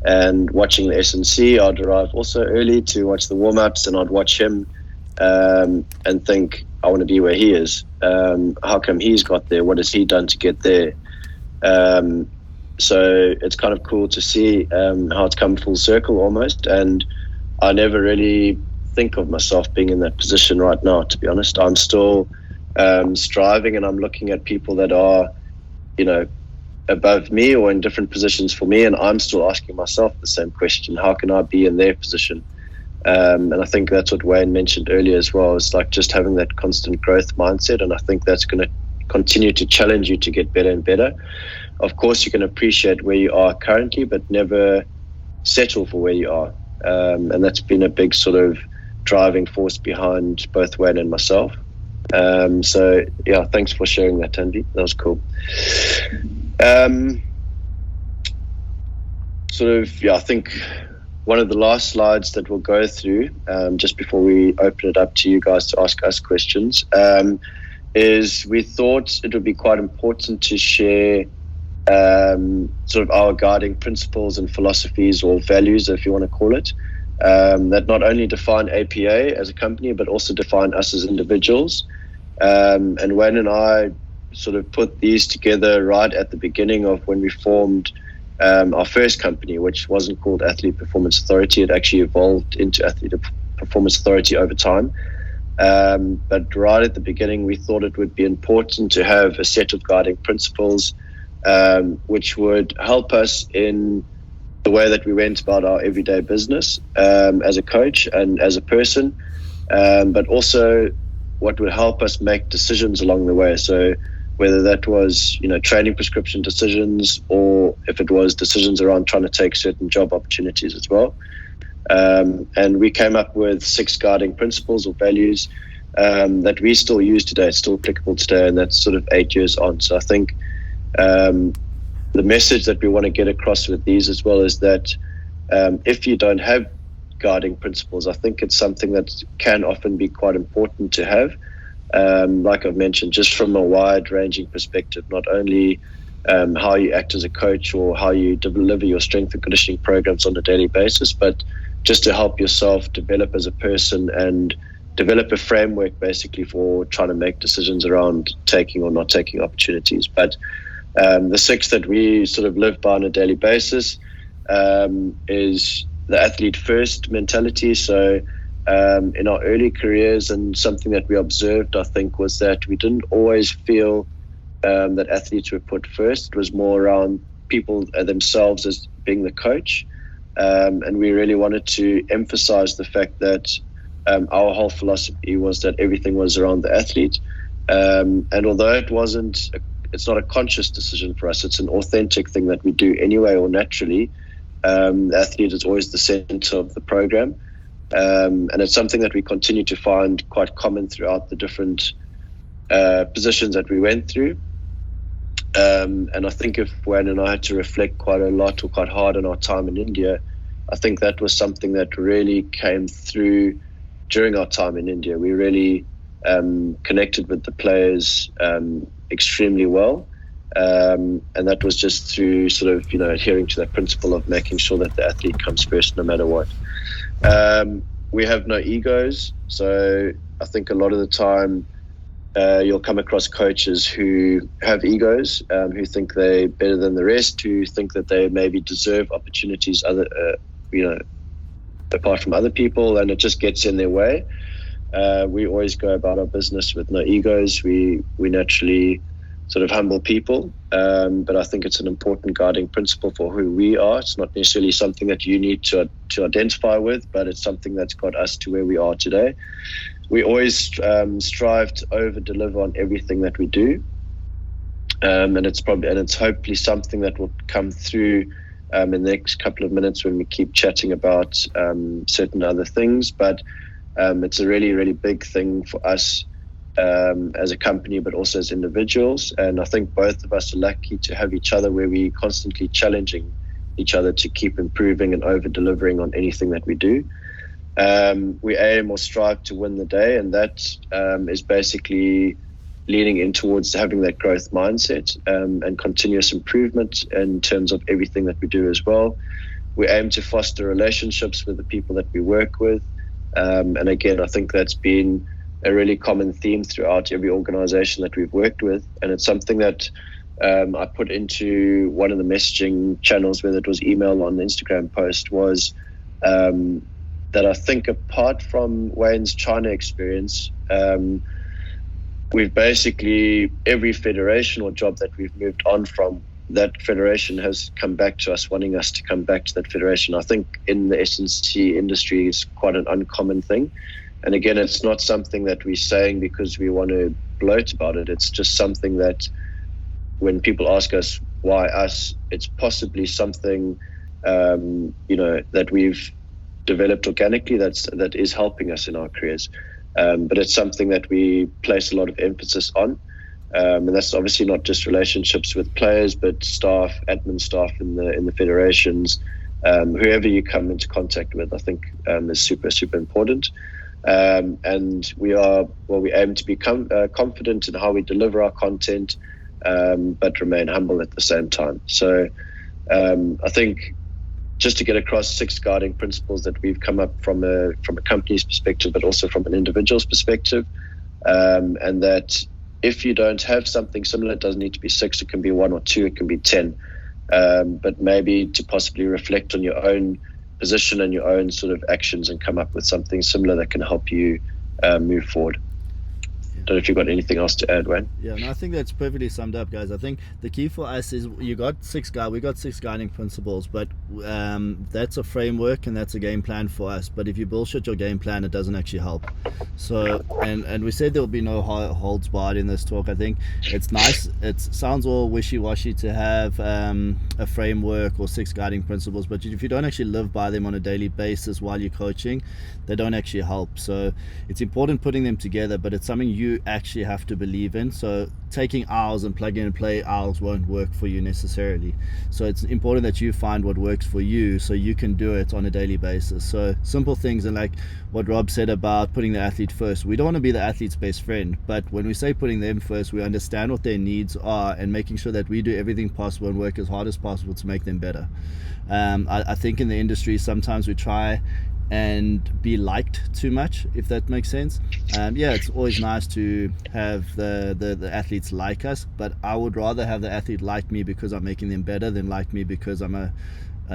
And watching the SNC, I'd arrive also early to watch the warm-ups, and I'd watch him and think, I want to be where he is. How come he's got there? What has he done to get there? So it's kind of cool to see how it's come full circle almost. And I never really think of myself being in that position right now, to be honest. I'm still striving, and I'm looking at people that are, above me or in different positions for me, and I'm still asking myself the same question: how can I be in their position? And I think that's what Wayne mentioned earlier as well. It's like just having that constant growth mindset, and I think that's going to continue to challenge you to get better and better. Of course, you can appreciate where you are currently, but never settle for where you are. And that's been a big sort of driving force behind both Wayne and myself. So yeah, thanks for sharing that, Tanvi. That was cool. I think one of the last slides that we'll go through, just before we open it up to you guys to ask us questions, is we thought it would be quite important to share sort of our guiding principles and philosophies, or values, if you want to call it, that not only define APA as a company, but also define us as individuals. And Wayne and I sort of put these together right at the beginning of when we formed our first company, which wasn't called Athlete Performance Authority. It actually evolved into Athlete Performance Authority over time. But right at the beginning, we thought it would be important to have a set of guiding principles which would help us in the way that we went about our everyday business as a coach and as a person, but also what would help us make decisions along the way. So whether that was, training prescription decisions, or if it was decisions around trying to take certain job opportunities as well. And we came up with 6 guiding principles or values that we still use today. It's still applicable today, and that's sort of 8 years on. So I think the message that we want to get across with these as well is that if you don't have guiding principles, I think it's something that can often be quite important to have. Like I've mentioned, just from a wide-ranging perspective, not only how you act as a coach or how you deliver your strength and conditioning programs on a daily basis, but just to help yourself develop as a person and develop a framework basically for trying to make decisions around taking or not taking opportunities. But the 6 that we sort of live by on a daily basis is the athlete first mentality. So in our early careers, and something that we observed, I think, was that we didn't always feel that athletes were put first. It was more around people themselves as being the coach. And we really wanted to emphasize the fact that our whole philosophy was that everything was around the athlete. And although it's not a conscious decision for us, it's an authentic thing that we do anyway or naturally. The athlete is always the center of the program. And it's something that we continue to find quite common throughout the different positions that we went through. And I think if Wayne and I had to reflect quite a lot or quite hard on our time in India, I think that was something that really came through during our time in India. We really connected with the players extremely well. And that was just through sort of, adhering to that principle of making sure that the athlete comes first no matter what. We have no egos. So I think a lot of the time you'll come across coaches who have egos, who think they're better than the rest, who think that they maybe deserve opportunities apart from other people, and it just gets in their way. We always go about our business with no egos. We naturally sort of humble people, but I think it's an important guiding principle for who we are. It's not necessarily something that you need to identify with, but it's something that's got us to where we are today. We always strive to over-deliver on everything that we do, and it's hopefully something that will come through in the next couple of minutes when we keep chatting about certain other things. But it's a really, really big thing for us as a company, but also as individuals. And I think both of us are lucky to have each other, where we're constantly challenging each other to keep improving and over-delivering on anything that we do. We aim or strive to win the day, and that is basically leaning in towards having that growth mindset and continuous improvement in terms of everything that we do as well. we aim to foster relationships with the people that we work with. And again, I think that's been a really common theme throughout every organization that we've worked with. And it's something that I put into one of the messaging channels, whether it was email or on the Instagram post, was that I think apart from Wayne's China experience, we've basically, every federation or job that we've moved on from, that federation has come back to us, wanting us to come back to that federation. I think in the S&C industry is quite an uncommon thing. And again, it's not something that we're saying because we want to gloat about it. It's just something that when people ask us why us, it's possibly something, that we've developed organically that is helping us in our careers. But it's something that we place a lot of emphasis on. And that's obviously not just relationships with players, but staff, admin staff in the federations, whoever you come into contact with, I think is super, super important. And we aim to become confident in how we deliver our content, but remain humble at the same time. So I think just to get across 6 guiding principles that we've come up from a company's perspective, but also from an individual's perspective, and that if you don't have something similar, it doesn't need to be 6, it can be 1 or 2, it can be 10, but maybe to possibly reflect on your own position and your own sort of actions and come up with something similar that can help you move forward. Don't know if you've got anything else to add, Wayne. Yeah, no, I think that's perfectly summed up, guys. I think the key for us is we got 6 guiding principles, but that's a framework and that's a game plan for us. But if you bullshit your game plan, it doesn't actually help. So, and we said there will be no holds barred in this talk. I think it's nice. It sounds all wishy-washy to have a framework or 6 guiding principles, but if you don't actually live by them on a daily basis while you're coaching, they don't actually help. So it's important putting them together, but it's something you actually have to believe in. So taking hours and plug in and play hours won't work for you necessarily. So it's important that you find what works for you so you can do it on a daily basis. So simple things, and like what Rob said about putting the athlete first, we don't want to be the athlete's best friend, but when we say putting them first, we understand what their needs are and making sure that we do everything possible and work as hard as possible to make them better. I think in the industry sometimes we try and be liked too much, if that makes sense. It's always nice to have the athletes like us, but I would rather have the athlete like me because I'm making them better than like me because I'm a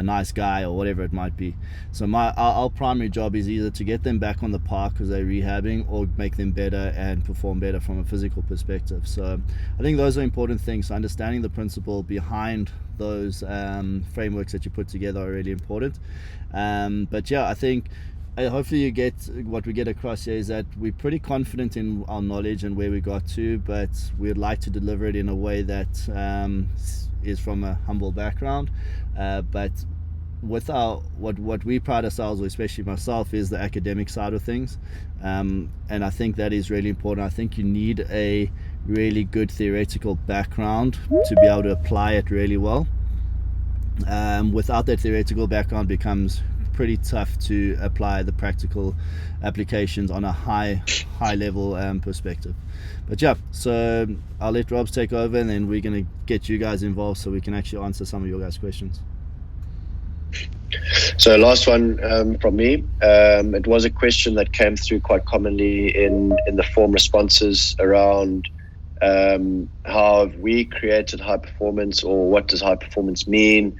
nice guy or whatever it might be. So our primary job is either to get them back on the park because they're rehabbing, or make them better and perform better from a physical perspective. So I think those are important things. So understanding the principle behind those frameworks that you put together are really important. But yeah, I think hopefully you get what we get across here is that we're pretty confident in our knowledge and where we got to, but we'd like to deliver it in a way that is from a humble background, but with what we pride ourselves, or especially myself, is the academic side of things, and I think that is really important. I think you need a really good theoretical background to be able to apply it really well. Without that theoretical background, it becomes pretty tough to apply the practical applications on a high level perspective. But yeah, so I'll let Rob take over, and then we're going to get you guys involved so we can actually answer some of your guys' questions. So last one from me. It was a question that came through quite commonly in the form responses around how have we created high performance, or what does high performance mean?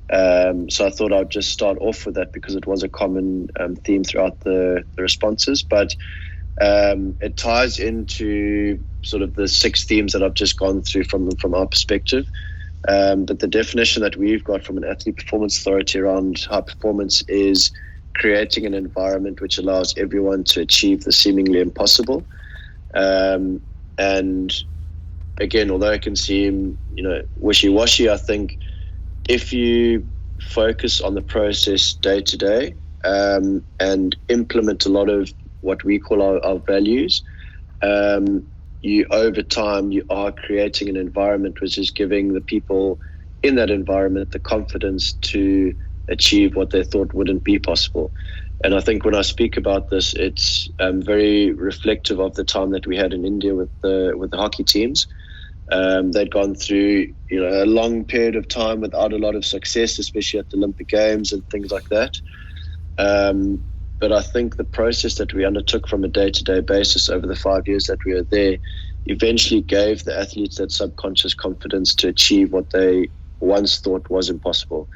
So I thought I'd just start off with that because it was a common theme throughout the responses, but it ties into sort of the 6 themes that I've just gone through from our perspective. But the definition that we've got from an Athlete Performance Authority around high performance is creating an environment which allows everyone to achieve the seemingly impossible. And again, although it can seem, wishy-washy, I think if you focus on the process day to day and implement a lot of what we call our values, over time you are creating an environment which is giving the people in that environment the confidence to achieve what they thought wouldn't be possible. And I think when I speak about this, it's very reflective of the time that we had in India with the hockey teams. They'd gone through, a long period of time without a lot of success, especially at the Olympic Games and things like that. But I think the process that we undertook from a day-to-day basis over the 5 years that we were there eventually gave the athletes that subconscious confidence to achieve what they once thought was impossible.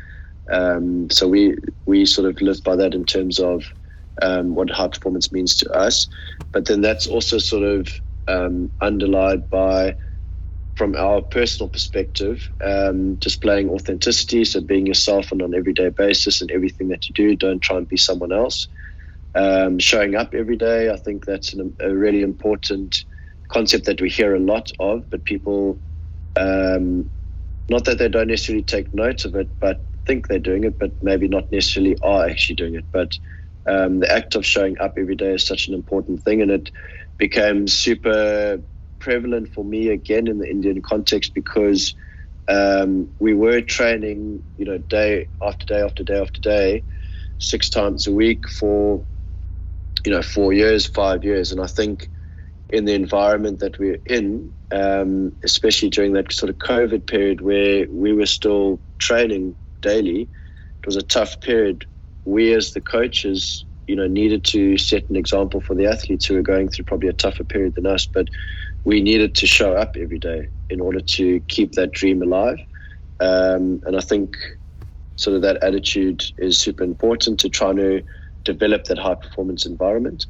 So we sort of live by that in terms of what high performance means to us. But then that's also sort of underlined by, from our personal perspective, displaying authenticity, so being yourself on an everyday basis in everything that you do. Don't try and be someone else. Showing up every day, I think that's a really important concept that we hear a lot of, but people, not that they don't necessarily take note of it, but think they're doing it, but maybe not necessarily are actually doing it. But the act of showing up every day is such an important thing, and it became super prevalent for me again in the Indian context, because we were training, day after day after day after day, 6 times a week for 4 years, 5 years. And I think in the environment that we're in, especially during that sort of COVID period where we were still training daily, it was a tough period. We as the coaches, needed to set an example for the athletes who were going through probably a tougher period than us, but we needed to show up every day in order to keep that dream alive. And I think sort of that attitude is super important to try to develop that high performance environment.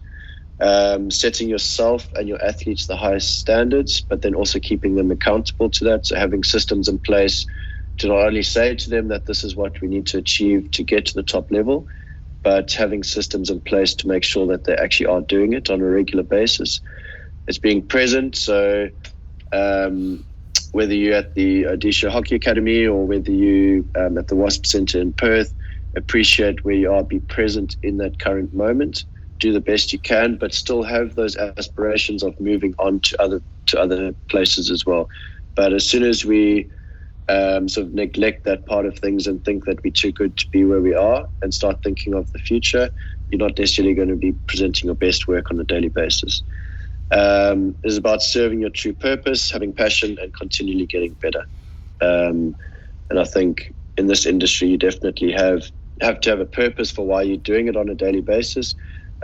Setting yourself and your athletes the highest standards, but then also keeping them accountable to that. So having systems in place to not only say to them that this is what we need to achieve to get to the top level, but having systems in place to make sure that they actually are doing it on a regular basis. It's being present. So whether you're at the Odisha Hockey Academy or whether you at the WASP Centre in Perth, appreciate where you are, be present in that current moment, do the best you can, but still have those aspirations of moving on to other places as well. But as soon as we sort of neglect that part of things and think that we're too good to be where we are and start thinking of the future, you're not necessarily going to be presenting your best work on a daily basis. It's about serving your true purpose, having passion, and continually getting better. And I think in this industry, you definitely have to have a purpose for why you're doing it on a daily basis.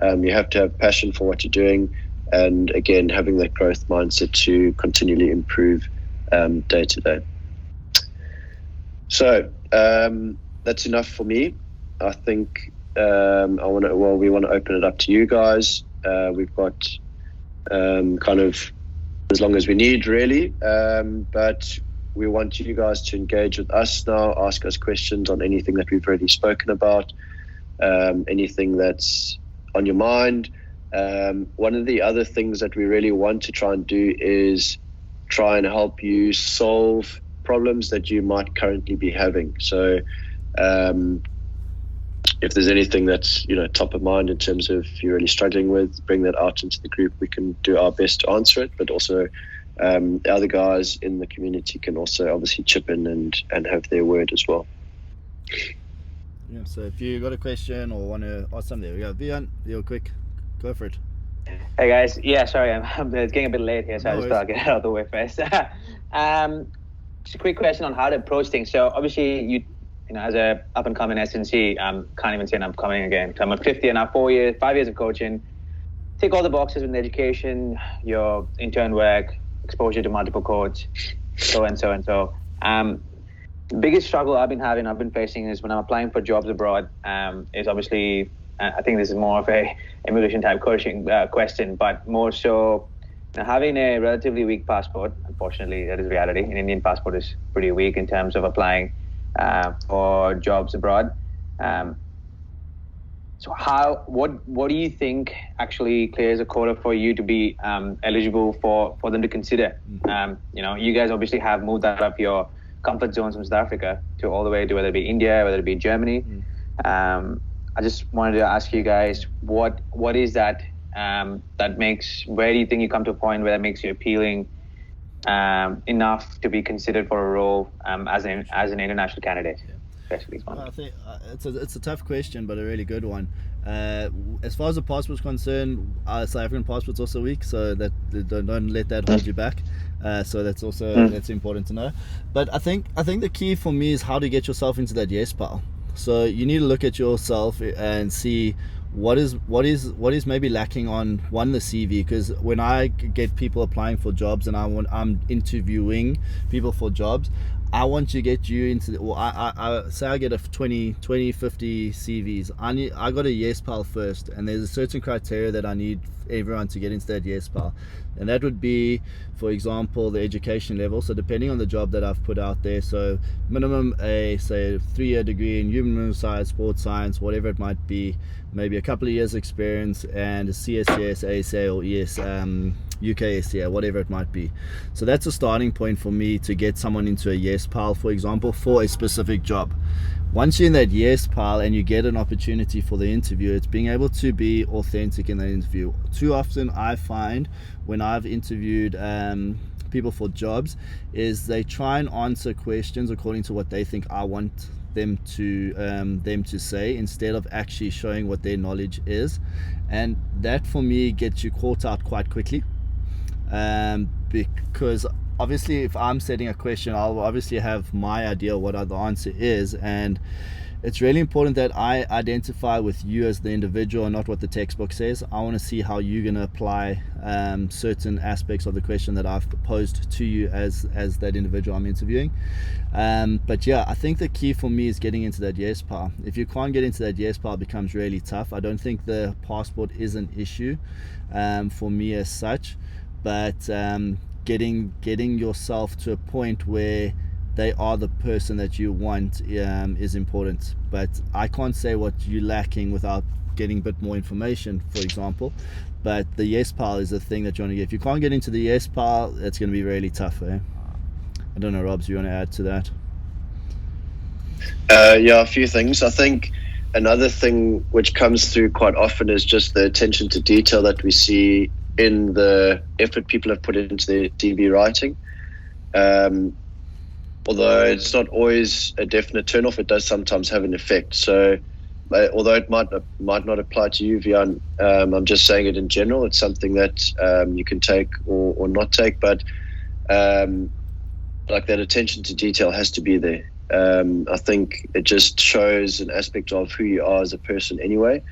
You have to have passion for what you're doing, and again, having that growth mindset to continually improve day to day. So that's enough for me. I think we want to open it up to you guys. We've got kind of as long as we need, really, but we want you guys to engage with us now, ask us questions on anything that we've already spoken about, anything that's on your mind. One of the other things that we really want to try and do is try and help you solve problems that you might currently be having. So if there's anything that's top of mind in terms of you're really struggling with, bring that out into the group. We can do our best to answer it, but also the other guys in the community can also obviously chip in and have their word as well. Yeah, so if you got a question or want to ask something, there we go. Vian, real quick, go for it. Hey guys, sorry, it's getting a bit late here, so I just thought I'd get it out of the way first. Just a quick question on how to approach things. So obviously you as a up and coming SNC, can't even say I'm coming again. So I'm at 50 and now 5 years of coaching. Tick all the boxes in education, your intern work, exposure to multiple courts, so and so and so. The biggest struggle I've been facing is when I'm applying for jobs abroad, is obviously, I think this is more of a emulation type coaching question, but more so having a relatively weak passport. Unfortunately, that is reality. An Indian passport is pretty weak in terms of applying for jobs abroad. So what do you think actually clears a quota for you to be eligible for them to consider? You guys obviously have moved that up your comfort zones from South Africa to all the way to whether it be India, whether it be Germany. I just wanted to ask you guys, what is that where do you think you come to a point where that makes you appealing enough to be considered for a role as an international candidate? especially this one? I think it's a tough question, but a really good one. As far as the passport's concerned, South African passport's also weak, so that don't let that hold you back. So that's also that's important to know. But I think the key for me is how to get yourself into that yes pile. So you need to look at yourself and see what is maybe lacking on the CV, because when I get people applying for jobs and I'm interviewing people for jobs, I want to get you into the, well, I say I get a 20, 50 CVs. I got a yes pile first, and there's a certain criteria that I need everyone to get into that yes pile. And that would be, for example, the education level. So depending on the job that I've put out there, so minimum a 3-year degree in human science, sports science, whatever it might be, maybe a couple of years experience, and a CSCS, ASA, or ES, UKSCA, whatever it might be. So that's a starting point for me to get someone into a yes pile, for example, for a specific job. Once you're in that yes pile and you get an opportunity for the interview, it's being able to be authentic in that interview. Too often I find when I've interviewed people for jobs is they try and answer questions according to what they think I want them to say, instead of actually showing what their knowledge is. And that for me gets you caught out quite quickly, because obviously if I'm setting a question, I'll obviously have my idea what the answer is, and it's really important that I identify with you as the individual and not what the textbook says. I want to see how you're going to apply certain aspects of the question that I've posed to you as that individual I'm interviewing. But yeah, I think the key for me is getting into that yes pile. If you can't get into that yes pile, it becomes really tough. I don't think the passport is an issue for me as such, but getting yourself to a point where they are the person that you want is important. But I can't say what you're lacking without getting a bit more information, for example. But the yes pile is the thing that you want to get. If you can't get into the yes pile, it's going to be really tough. I don't know, Robs, you want to add to that? Yeah, a few things. I think another thing which comes through quite often is just the attention to detail that we see in the effort people have put into their CV writing. Although it's not always a definite turn-off, it does sometimes have an effect. So although it might not apply to you, Vian, I'm just saying it in general. It's something that you can take or not take, but like that attention to detail has to be there. I think it just shows an aspect of who you are as a person anyway.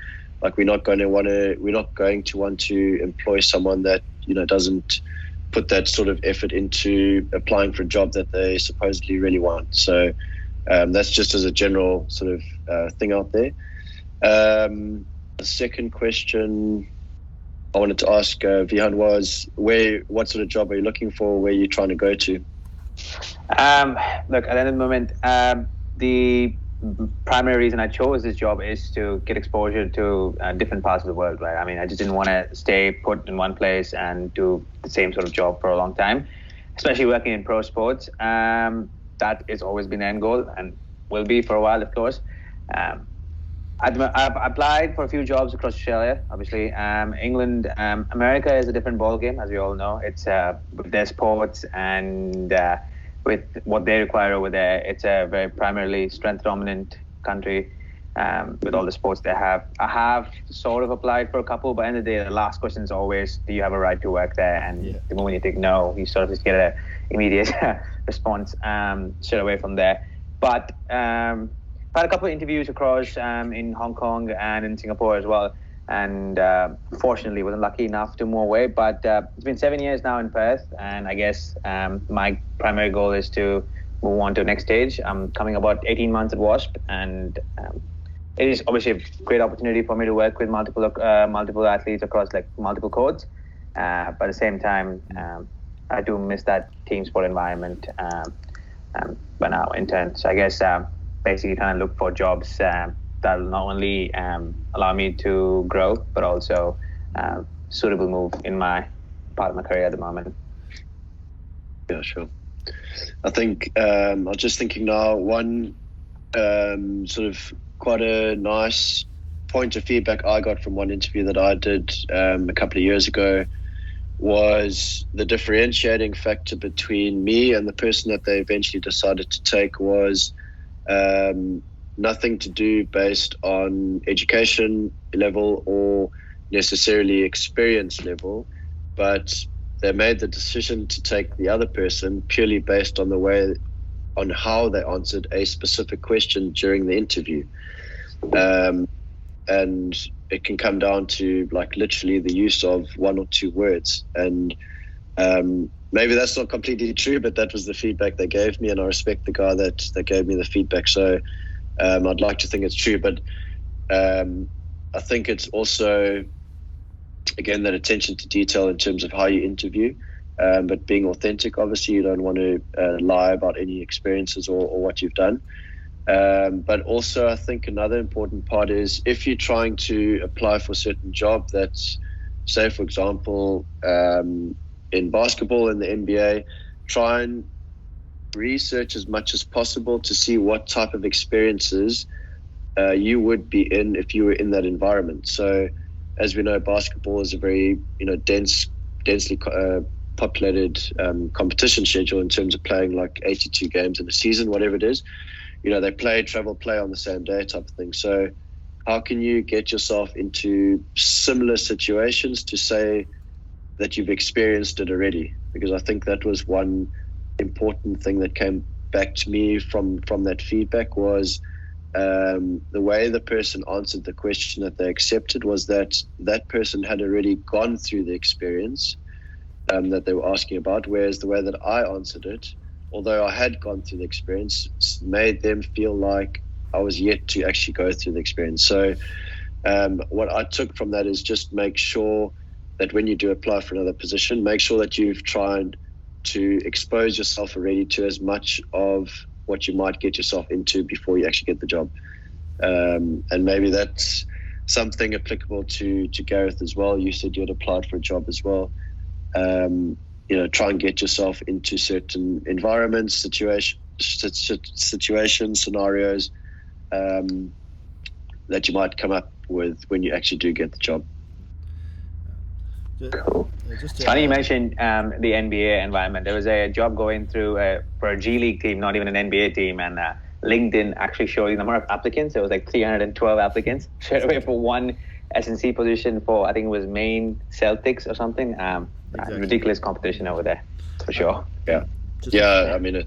Like we're not going to want to employ someone that, doesn't put that sort of effort into applying for a job that they supposedly really want. So that's just as a general sort of thing out there. The second question I wanted to ask Vihan was, what sort of job are you looking for? Where are you trying to go to? Look, at the end of the moment, the primary reason I chose this job is to get exposure to different parts of the world, right? I mean, I just didn't want to stay put in one place and do the same sort of job for a long time, especially working in pro sports. That has always been the end goal and will be for a while, of course. I've applied for a few jobs across Australia, obviously. England, America is a different ballgame, as we all know. It's with their sports and with what they require over there. It's a very primarily strength-dominant country with all the sports they have. I have sort of applied for a couple, but at the end of the day, the last question is always, do you have a right to work there? And the moment you think no, you sort of just get an immediate response straight away from there. But I've had a couple of interviews across in Hong Kong and in Singapore as well. And fortunately wasn't lucky enough to move away, but it's been 7 years now in Perth, and I guess my primary goal is to move on to the next stage. I'm coming about 18 months at WASP, and it is obviously a great opportunity for me to work with multiple athletes across like multiple codes, but at the same time I do miss that team sport environment when I'm intern. So I guess basically trying to look for jobs that'll not only allow me to grow, but also suitable move in my part of my career at the moment. Yeah, sure. I think I was just thinking now, one sort of quite a nice point of feedback I got from one interview that I did a couple of years ago was the differentiating factor between me and the person that they eventually decided to take was nothing to do based on education level or necessarily experience level, but they made the decision to take the other person purely based on on how they answered a specific question during the interview. And it can come down to like literally the use of one or two words. And maybe that's not completely true, but that was the feedback they gave me, and I respect the guy that gave me the feedback. So I'd like to think it's true, but I think it's also, again, that attention to detail in terms of how you interview, but being authentic. Obviously, you don't want to lie about any experiences or what you've done. But also, I think another important part is if you're trying to apply for a certain job that's, say, for example, in basketball in the NBA, try and research as much as possible to see what type of experiences you would be in if you were in that environment. So, as we know, basketball is a very densely populated competition schedule in terms of playing like 82 games in a season, whatever it is. They travel, play on the same day type of thing. So how can you get yourself into similar situations to say that you've experienced it already? Because I think that was one important thing that came back to me from that feedback was the way the person answered the question that they accepted was that person had already gone through the experience that they were asking about, whereas the way that I answered it, although I had gone through the experience, made them feel like I was yet to actually go through the experience. So what I took from that is just make sure that when you do apply for another position, make sure that you've tried to expose yourself already to as much of what you might get yourself into before you actually get the job. And maybe that's something applicable to Gareth as well. You said you had applied for a job as well. Try and get yourself into certain environments, situations, scenarios that you might come up with when you actually do get the job. Cool. It's funny you mentioned the NBA environment. There was a job going through for a G League team, not even an NBA team, and LinkedIn actually showed the number of applicants. It was like 312 applicants straight away for one S&C position for, I think it was Maine Celtics or something. Exactly. Ridiculous competition over there, for sure. Yeah. I mean,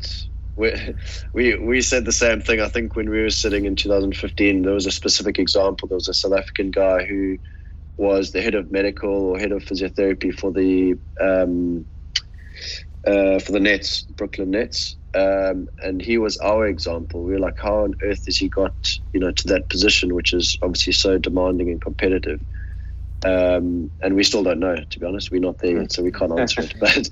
we said the same thing. I think when we were sitting in 2015, there was a specific example. There was a South African guy who was the head of medical or head of physiotherapy for the Nets, Brooklyn Nets, and he was our example. We were like, how on earth has he got to that position, which is obviously so demanding and competitive? And we still don't know, to be honest. We're not there yet, so we can't answer it. But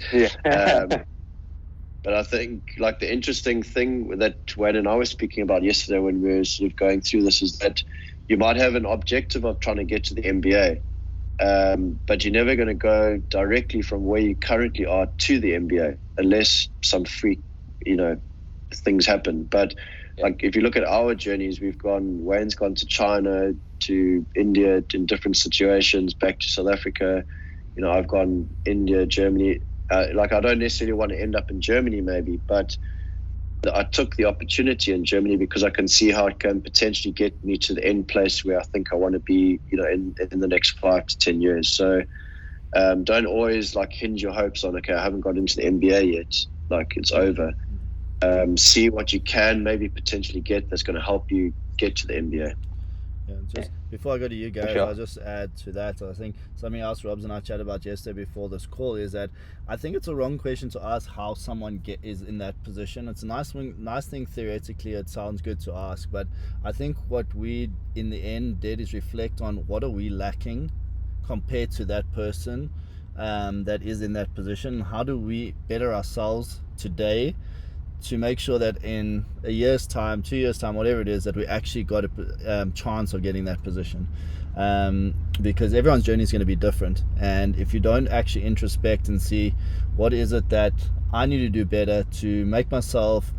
but I think like the interesting thing that Wayne and I were speaking about yesterday when we were sort of going through this is that you might have an objective of trying to get to the NBA, but you're never going to go directly from where you currently are to the NBA unless some freak, things happen. But like if you look at our journeys, Wayne's gone to China, to India in different situations, back to South Africa. I've gone India, Germany. I don't necessarily want to end up in Germany maybe, but I took the opportunity in Germany because I can see how it can potentially get me to the end place where I think I want to be, in the next 5 to 10 years. So don't always hinge your hopes on, okay, I haven't got into the NBA yet, it's over. See what you can maybe potentially get that's going to help you get to the NBA. Yeah, just before I go to you guys, sure. I'll just add to that. I think something else Robs and I chatted about yesterday before this call is that I think it's a wrong question to ask how someone is in that position. It's a nice thing theoretically. It sounds good to ask, but I think what we in the end did is reflect on what are we lacking compared to that person that is in that position. How do we better ourselves today to make sure that in a year's time, 2 years' time, whatever it is, that we actually got a chance of getting that position. Because everyone's journey is going to be different. And if you don't actually introspect and see what is it that I need to do better to make myself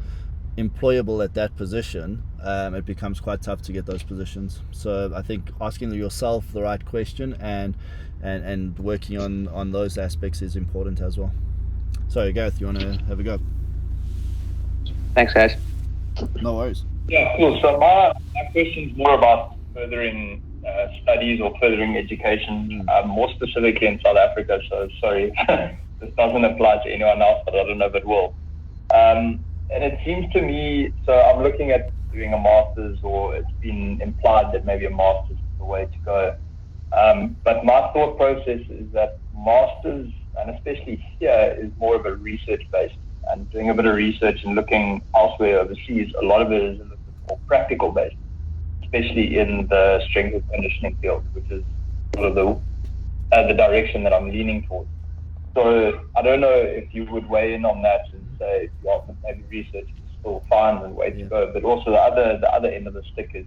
employable at that position, it becomes quite tough to get those positions. So I think asking yourself the right question and working on those aspects is important as well. Sorry, Gareth, you want to have a go? Thanks, guys. No worries. Yeah, cool. So my question is more about furthering studies or furthering education, more specifically in South Africa. So sorry, this doesn't apply to anyone else, but I don't know if it will. And it seems to me, so I'm looking at doing a master's, or it's been implied that maybe a master's is the way to go. But my thought process is that masters, and especially here, is more of a research based. And doing a bit of research and looking elsewhere overseas, a lot of it is a little bit more practical based, especially in the strength and conditioning field, which is sort of the direction that I'm leaning towards. So I don't know if you would weigh in on that and say, yeah, maybe research is still fine and way to go, but also the other end of the stick is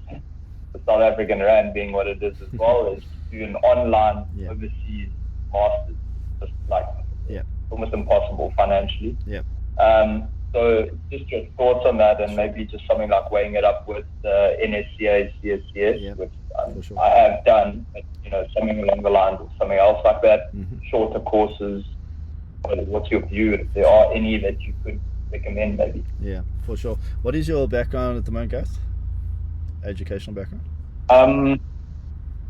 the South African rand being what it is as well, is to do an online overseas masters, just like almost impossible financially. So just your thoughts on that, and maybe just something like weighing it up with NSCA, CSCS, which I have done, but something along the lines of something else like that, shorter courses. What's your view, if there are any that you could recommend maybe? Yeah, for sure. What is your background at the moment, guys? Educational background?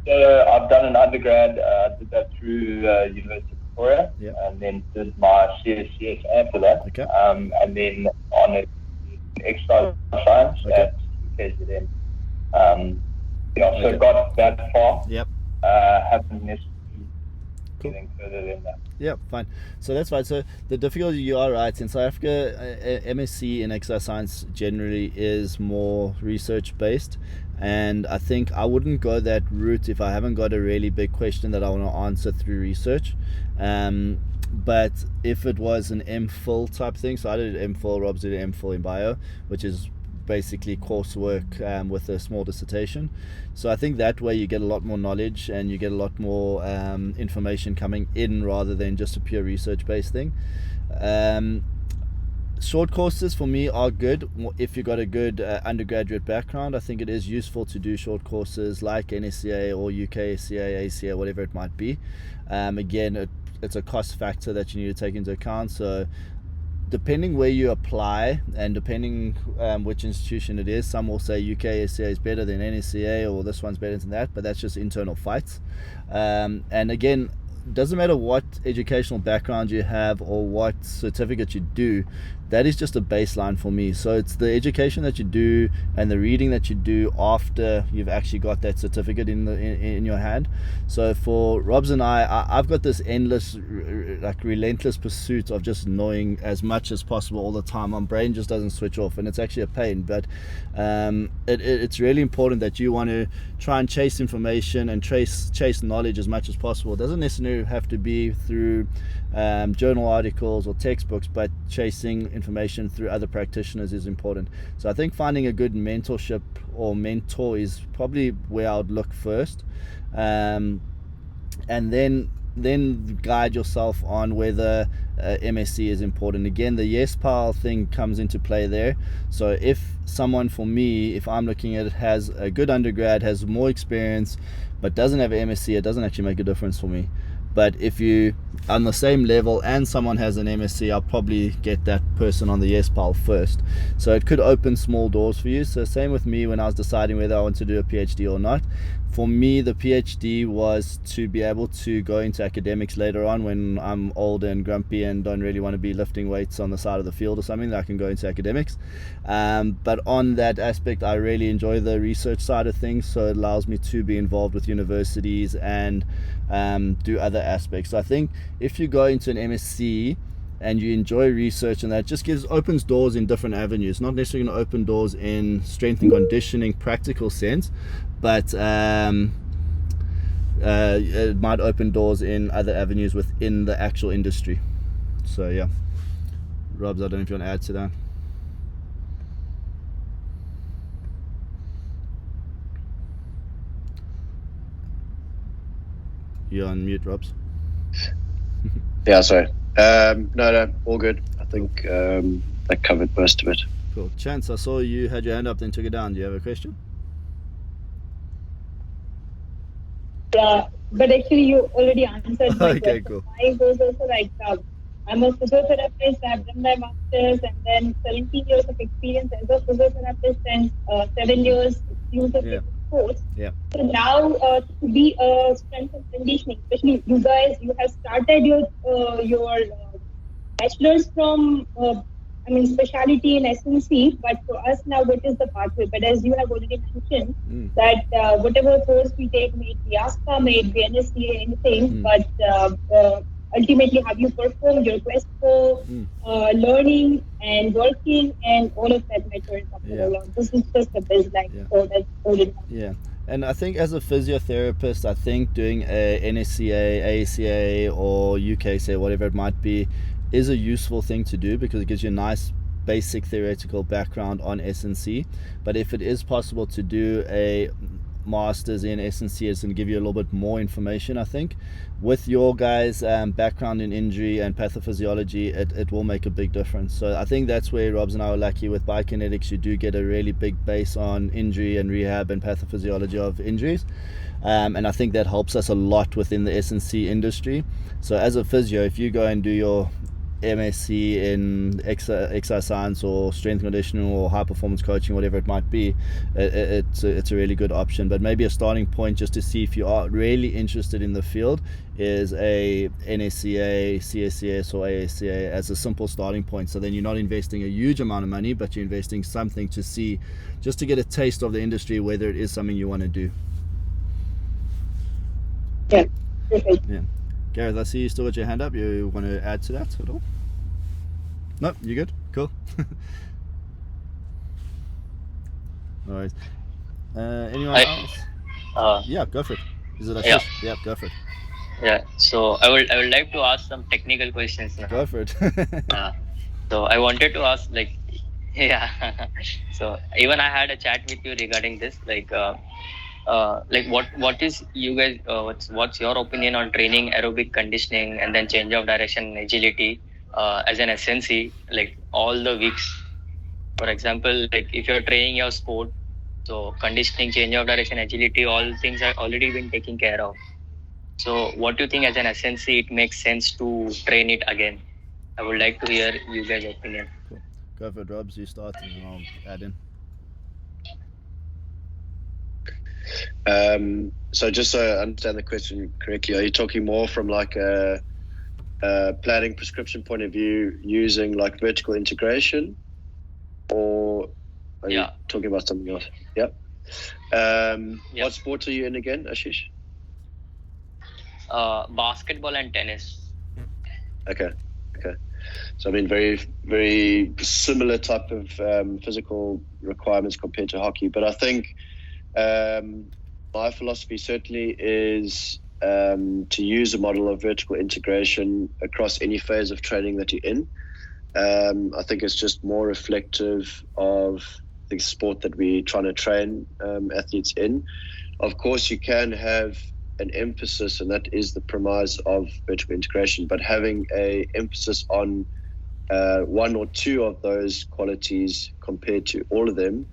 So I've done an undergrad, I did that through University of Victoria, and then did my CSCS after that, and then on an exercise science at KZN. So got that far. Haven't necessarily anything further than that. Yeah, fine. So that's fine. So the difficulty, you are right. In South Africa, MSc in exercise science generally is more research based. And I think I wouldn't go that route if I haven't got a really big question that I want to answer through research. But if it was an MPhil type thing, so I did MPhil, Rob's did an MPhil in bio, which is basically coursework with a small dissertation. So I think that way you get a lot more knowledge and you get a lot more information coming in rather than just a pure research based thing. Short courses for me are good if you've got a good undergraduate background. I think it is useful to do short courses like NSCA or UKSCA, ACA, whatever it might be. Again, it's a cost factor that you need to take into account. So depending where you apply and depending which institution it is, some will say UKSCA is better than NSCA or this one's better than that, but that's just internal fights. And again, doesn't matter what educational background you have or what certificate you do, that is just a baseline for me. So it's the education that you do and the reading that you do after you've actually got that certificate in your hand. So for Robs and I've got this endless, like relentless pursuit of just knowing as much as possible all the time. My brain just doesn't switch off, and it's actually a pain. But it's really important that you want to try and chase information and chase knowledge as much as possible. It doesn't necessarily have to be through journal articles or textbooks, but chasing information through other practitioners is important. So I think finding a good mentorship or mentor is probably where I would look first, and then guide yourself on whether MSc is important. Again, the YesPal thing comes into play there. So if someone, for me, if I'm looking at it, has a good undergrad, has more experience, but doesn't have MSc, it doesn't actually make a difference for me. But if you on the same level and someone has an MSc, I'll probably get that person on the YesPal first. So it could open small doors for you. So same with me when I was deciding whether I want to do a PhD or not. For me, the PhD was to be able to go into academics later on when I'm old and grumpy and don't really want to be lifting weights on the side of the field or something, that I can go into academics. But on that aspect, I really enjoy the research side of things, so it allows me to be involved with universities and do other aspects. So I think if you go into an MSc and you enjoy research, and that just opens doors in different avenues, not necessarily going to open doors in strength and conditioning practical sense, but it might open doors in other avenues within the actual industry. So yeah, Robs, I don't know if you want to add to that. You're on mute, Robs. Yeah, sorry. No, all good. I think that covered most of it. Cool. Chance, I saw you had your hand up, then took it down. Do you have a question? Yeah, but actually you already answered my question. Cool. Mine was also like, I'm a physiotherapist. I've done my master's and then 17 years of experience as a physiotherapist and 7 years exclusively in sports. Yeah. So now to be a strength and conditioning, especially you guys, you have started your bachelor's from specialty in SNC, but for us now, what is the pathway? But as you have already mentioned, that whatever course we take, may it be ASPA, may it be NSCA, anything, but ultimately, have you performed your quest for learning and working, and all of that matters after along. This is just a baseline, so that's all it matters. Yeah. And I think as a physiotherapist, I think doing a NSCA, ACA, or UKCA, whatever it might be, is a useful thing to do because it gives you a nice basic theoretical background on SNC. But if it is possible to do a master's in SNC, it's going to give you a little bit more information. I think with your guys' background in injury and pathophysiology, it will make a big difference. So I think that's where Robs and I are lucky. With biokinetics, you do get a really big base on injury and rehab and pathophysiology of injuries. And I think that helps us a lot within the SNC industry. So as a physio, if you go and do your MSc in exercise science or strength conditioning or high performance coaching, whatever it might be, it's a really good option. But maybe a starting point just to see if you are really interested in the field is a NSCA, CSCS or ASCA as a simple starting point. So then you're not investing a huge amount of money, but you're investing something to see, just to get a taste of the industry, whether it is something you want to do. Yeah, perfect. Yeah. Gareth, I see you still got your hand up. You want to add to that at all? No, you good? Cool. All right. Anyone else? Yeah, go for it. Is it Ashish? Yeah, go for it. Yeah. So I would like to ask some technical questions now. Go for it. So I wanted to ask, so even I had a chat with you regarding this, what is you guys what's your opinion on training aerobic conditioning and then change of direction and agility as an SNC, all the weeks? For example, if you're training your sport, so conditioning, change of direction, agility, all things are already been taken care of. So what do you think as an SNC it makes sense to train it again? I would like to hear you guys' opinion. Cool. Go for it, Robs. You start and I'll add in. So just so I understand the question correctly, are you talking more from a planning prescription point of view using vertical integration, or are you talking about something else? Yep. What sport are you in again, Ashish? Basketball and tennis. Okay. So very, very similar type of physical requirements compared to hockey, but I think my philosophy certainly is to use a model of vertical integration across any phase of training that you're in. I think it's just more reflective of the sport that we're trying to train athletes in. Of course, you can have an emphasis, and that is the premise of vertical integration, but having a emphasis on one or two of those qualities compared to all of them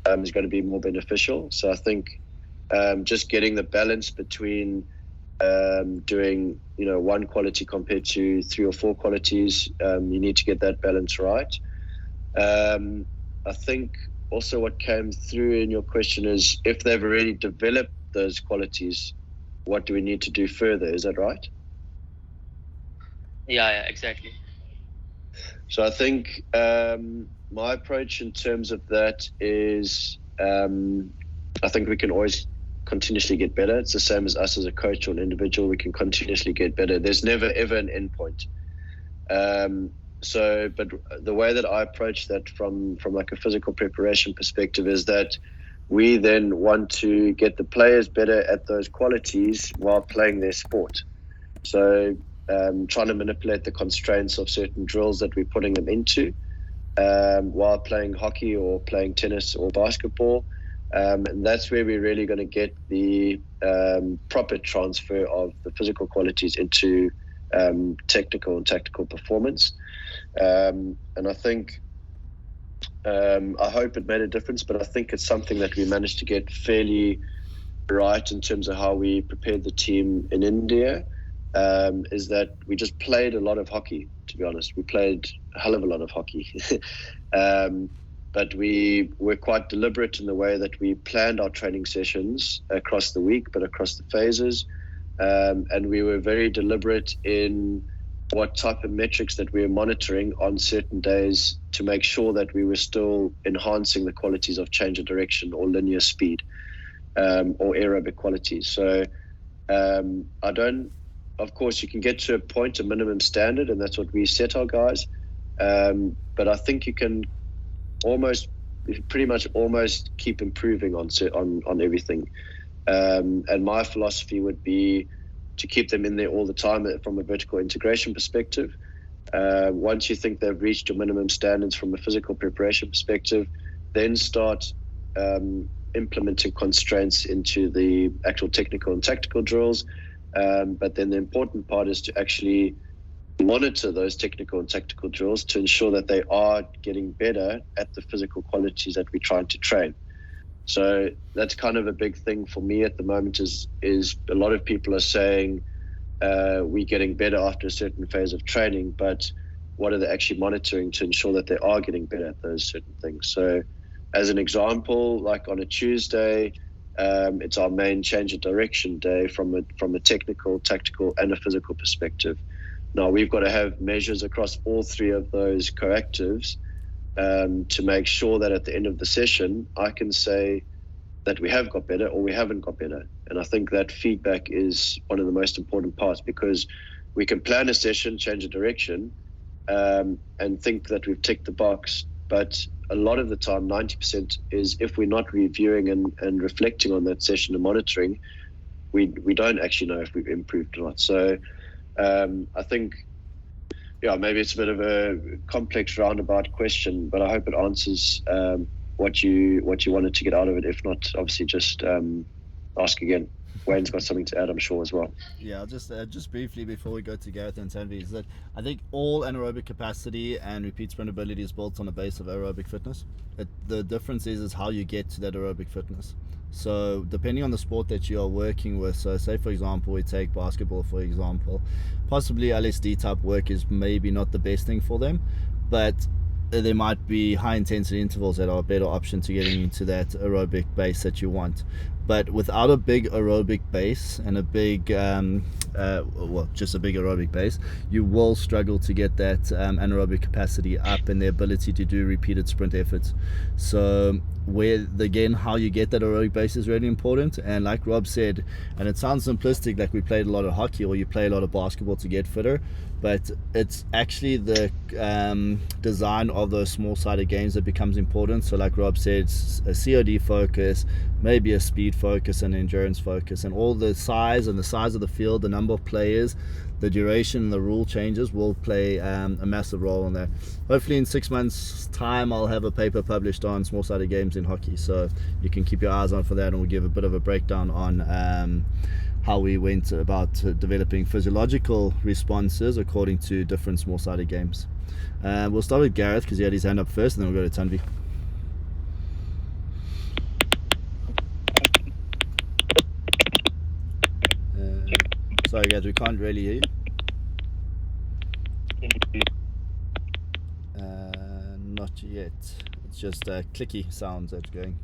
is going to be more beneficial. So I think just getting the balance between doing one quality compared to 3 or 4 qualities, you need to get that balance right. I think also what came through in your question is if they've already developed those qualities, what do we need to do further? Is that right? Yeah, exactly. So I think my approach in terms of that is I think we can always continuously get better. It's the same as us as a coach or an individual. We can continuously get better. There's never, ever an end point. But the way that I approach that from a physical preparation perspective is that we then want to get the players better at those qualities while playing their sport. So trying to manipulate the constraints of certain drills that we're putting them into while playing hockey or playing tennis or basketball. And that's where we're really going to get the proper transfer of the physical qualities into technical and tactical performance. And I think I hope it made a difference, but I think it's something that we managed to get fairly right in terms of how we prepared the team in India, is that we just played a lot of hockey to be honest. We played a hell of a lot of hockey. But we were quite deliberate in the way that we planned our training sessions across the week, but across the phases. And we were very deliberate in what type of metrics that we were monitoring on certain days to make sure that we were still enhancing the qualities of change of direction or linear speed, or aerobic qualities. So of course, you can get to a point, a minimum standard, and that's what we set our guys. But I think you can pretty much almost keep improving on everything. And my philosophy would be to keep them in there all the time from a vertical integration perspective. Once you think they've reached your minimum standards from a physical preparation perspective, then start implementing constraints into the actual technical and tactical drills. But then the important part is to actually monitor those technical and tactical drills to ensure that they are getting better at the physical qualities that we're trying to train. So that's kind of a big thing for me at the moment is a lot of people are saying we're getting better after a certain phase of training, but what are they actually monitoring to ensure that they are getting better at those certain things? So as an example, like on a Tuesday, it's our main change of direction day from a technical, tactical, and a physical perspective. Now, we've got to have measures across all three of those coactives to make sure that at the end of the session, I can say that we have got better or we haven't got better. And I think that feedback is one of the most important parts, because we can plan a session, change a direction, and think that we've ticked the box. But a lot of the time, 90% is if we're not reviewing and reflecting on that session and monitoring, we don't actually know if we've improved or not. So I think, maybe it's a bit of a complex roundabout question, but I hope it answers what you wanted to get out of it. If not, obviously just ask again. Wayne's got something to add, I'm sure, as well. Yeah, I'll just briefly before we go to Gareth and Tanvi, is that I think all anaerobic capacity and repeat sprint ability is built on a base of aerobic fitness. The difference is how you get to that aerobic fitness. So depending on the sport that you are working with, so say for example we take basketball for example, possibly LSD type work is maybe not the best thing for them, but there might be high intensity intervals that are a better option to getting into that aerobic base that you want. But without a big aerobic base and a big just a big aerobic base, you will struggle to get that anaerobic capacity up and the ability to do repeated sprint efforts. So again, how you get that aerobic base is really important. And like Rob said, and it sounds simplistic, like we played a lot of hockey or you play a lot of basketball to get fitter, but it's actually the design of those small-sided games that becomes important. So like Rob said, a COD focus, maybe a speed focus and endurance focus, and all the size of the field, the number of players, the duration and the rule changes will play a massive role in that. Hopefully in 6 months time I'll have a paper published on small-sided games in hockey, so you can keep your eyes on for that, and we'll give a bit of a breakdown on how we went about developing physiological responses according to different small-sided games. We'll start with Gareth because he had his hand up first, and then we'll go to Tanvi. Sorry guys, we can't really hear you. Not yet. It's just clicky sounds that's going.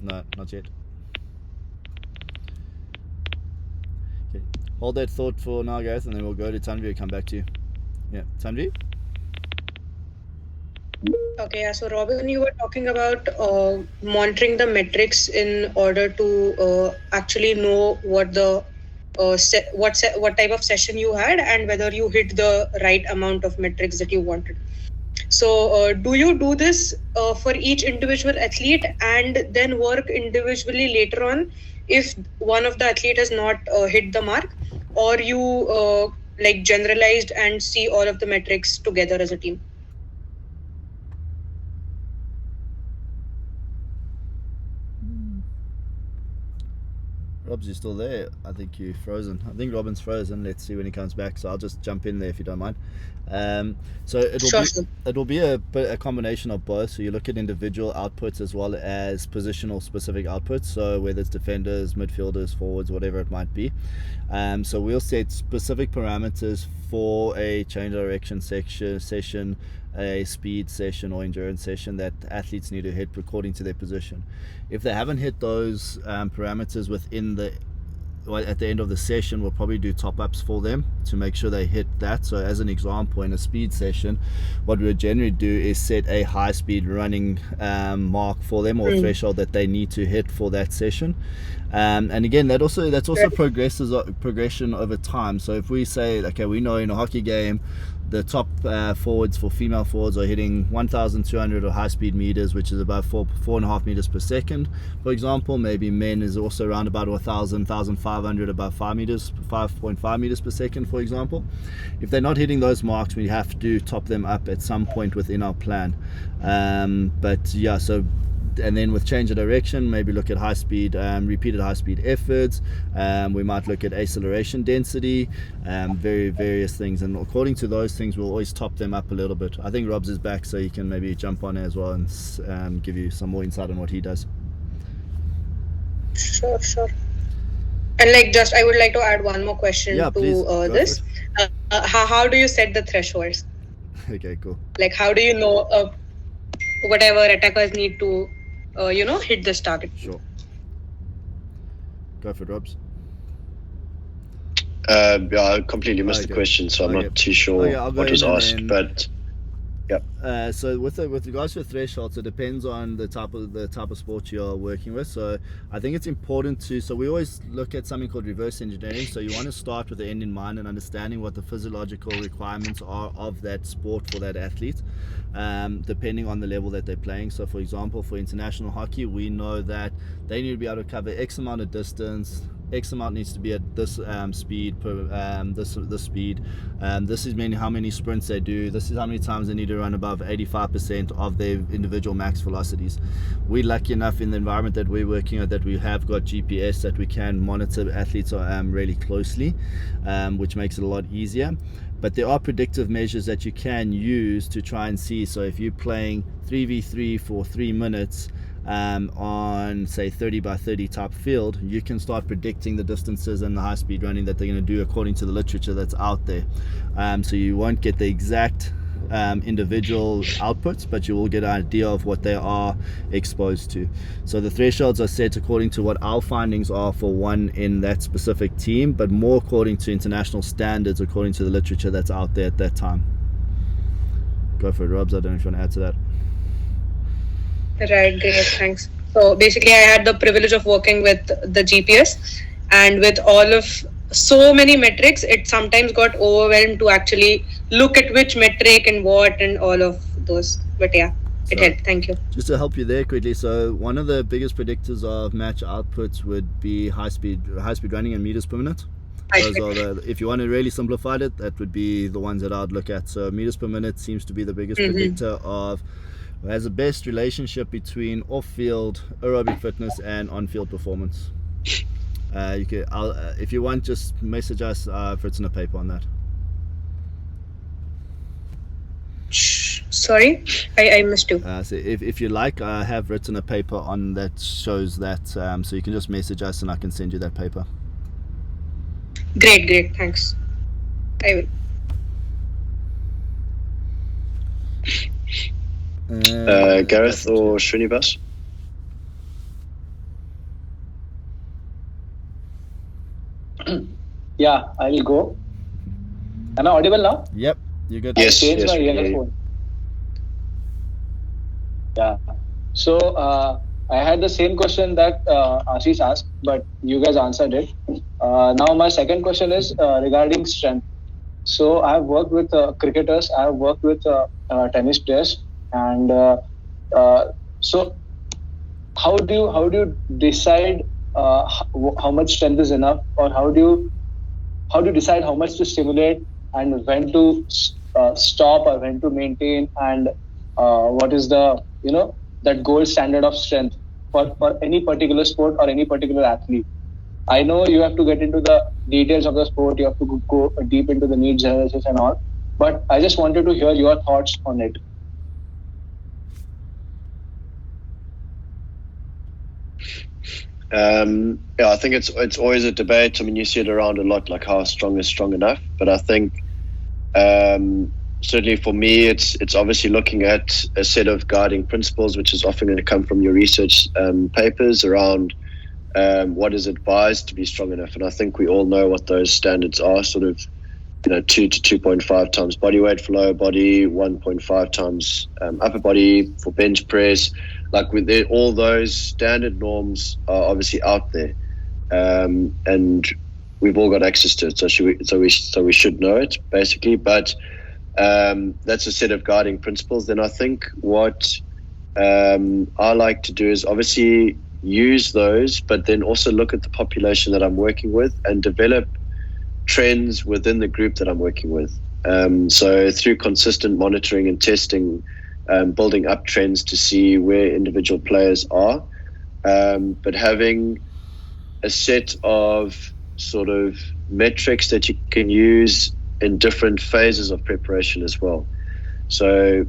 No, not yet. Okay, hold that thought for now, guys, and then we'll go to Tanvi and come back to you. Yeah, Tanvi? Okay, yeah, so Robin, you were talking about monitoring the metrics in order to actually know what the what type of session you had and whether you hit the right amount of metrics that you wanted. So do you do this for each individual athlete and then work individually later on if one of the athlete has not hit the mark, or you like generalized and see all of the metrics together as a team? Rob's, you still there? I think you're frozen. I think Robin's frozen. Let's see when he comes back. So I'll just jump in there if you don't mind. So it'll be a combination of both. So you look at individual outputs as well as positional specific outputs. So whether it's defenders, midfielders, forwards, whatever it might be. So we'll set specific parameters for a change direction session, a speed session or endurance session that athletes need to hit according to their position. If they haven't hit those parameters at the end of the session, we'll probably do top-ups for them to make sure they hit that. So as an example, in a speed session, what we would generally do is set a high-speed running mark for them, or threshold that they need to hit for that session. And again, that's also progression over time. So if we say, okay, we know in a hockey game the top forwards for female forwards are hitting 1,200 or high-speed meters, which is about 4.5 meters per second, for example. Maybe men is also around about 1,000, 1,500, about 5.5 meters per second, for example. If they're not hitting those marks, we have to top them up at some point within our plan. And then with change of direction, maybe look at high speed, repeated high speed efforts. We might look at acceleration density, various things. And according to those things, we'll always top them up a little bit. I think Rob's is back, so he can maybe jump on as well and give you some more insight on what he does. Sure. And I would like to add one more question to this. How do you set the thresholds? Okay, cool. How do you know whatever attackers need to hit this target? Sure. Go for it, Robs. I completely missed the question, so I'm not too sure what was asked. But yeah. So with regards to thresholds, it depends on the type of sport you're working with. So I think it's important so we always look at something called reverse engineering. So you want to start with the end in mind and understanding what the physiological requirements are of that sport for that athlete, depending on the level that they're playing. So for example, for international hockey, we know that they need to be able to cover X amount of distance. X amount needs to be at this speed this speed. This is meaning how many sprints they do. This is how many times they need to run above 85% of their individual max velocities. We're lucky enough in the environment that we're working at that we have got GPS that we can monitor athletes really closely, which makes it a lot easier. But there are predictive measures that you can use to try and see. So if you're playing 3v3 for 3 minutes on say 30 by 30 type field, you can start predicting the distances and the high speed running that they're going to do according to the literature that's out there. So you won't get the exact individual outputs, but you will get an idea of what they are exposed to. So the thresholds are set according to what our findings are for one in that specific team, but more according to international standards, according to the literature that's out there at that time. Go for it, Robs. I don't know if you want to add to that. Right, great, thanks. So basically, I had the privilege of working with the GPS, and with all of so many metrics, it sometimes got overwhelmed to actually look at which metric and what and all of those. But yeah, it helped. Thank you. Just to help you there quickly, so one of the biggest predictors of match outputs would be high speed running and meters per minute. Those are if you want to really simplify it, that would be the ones that I'd look at. So meters per minute seems to be the biggest predictor of, has the best relationship between off-field aerobic fitness and on-field performance. You can, if you want, just message us. I've written a paper on that. Sorry, I missed you. So if you like, I have written a paper on that shows that. So you can just message us and I can send you that paper. Great, thanks. I will. Gareth or Srinivas? Yeah, I will go. Am I audible now? Yep, you're good. Yes. I changed my earphone. Yeah. So I had the same question that Ashish asked, but you guys answered it. Now my second question is regarding strength. So I have worked with cricketers. I have worked with tennis players. And so how do you decide how much strength is enough, or how do you decide how much to stimulate and when to stop or when to maintain, and what is the that gold standard of strength for any particular sport or any particular athlete? I know you have to get into the details of the sport, you have to go deep into the needs analysis and all, but I just wanted to hear your thoughts on it. I think it's always a debate. I mean, you see it around a lot, like how strong is strong enough. But I think certainly for me, it's obviously looking at a set of guiding principles, which is often going to come from your research papers around what is advised to be strong enough. And I think we all know what those standards are, sort of, 2 to 2.5 times body weight for lower body, 1.5 times upper body for bench press. Like all those standard norms are obviously out there, and we've all got access to it. So we should know it basically. But that's a set of guiding principles. Then I think what I like to do is obviously use those, but then also look at the population that I'm working with and develop trends within the group that I'm working with. So through consistent monitoring and testing, building up trends to see where individual players are, but having a set of sort of metrics that you can use in different phases of preparation as well. So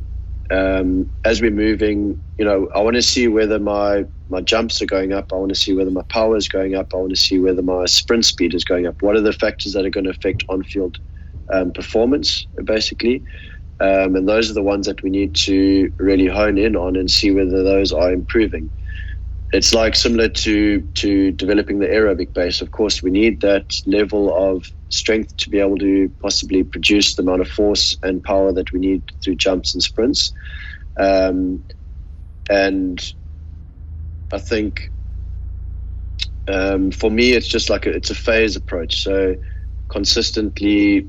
as we're moving, I want to see whether my jumps are going up. I want to see whether my power is going up. I want to see whether my sprint speed is going up. What are the factors that are going to affect on-field performance, basically? And those are the ones that we need to really hone in on and see whether those are improving. It's like similar to developing the aerobic base. Of course, we need that level of strength to be able to possibly produce the amount of force and power that we need through jumps and sprints. And I think for me, it's just like it's a phase approach. So consistently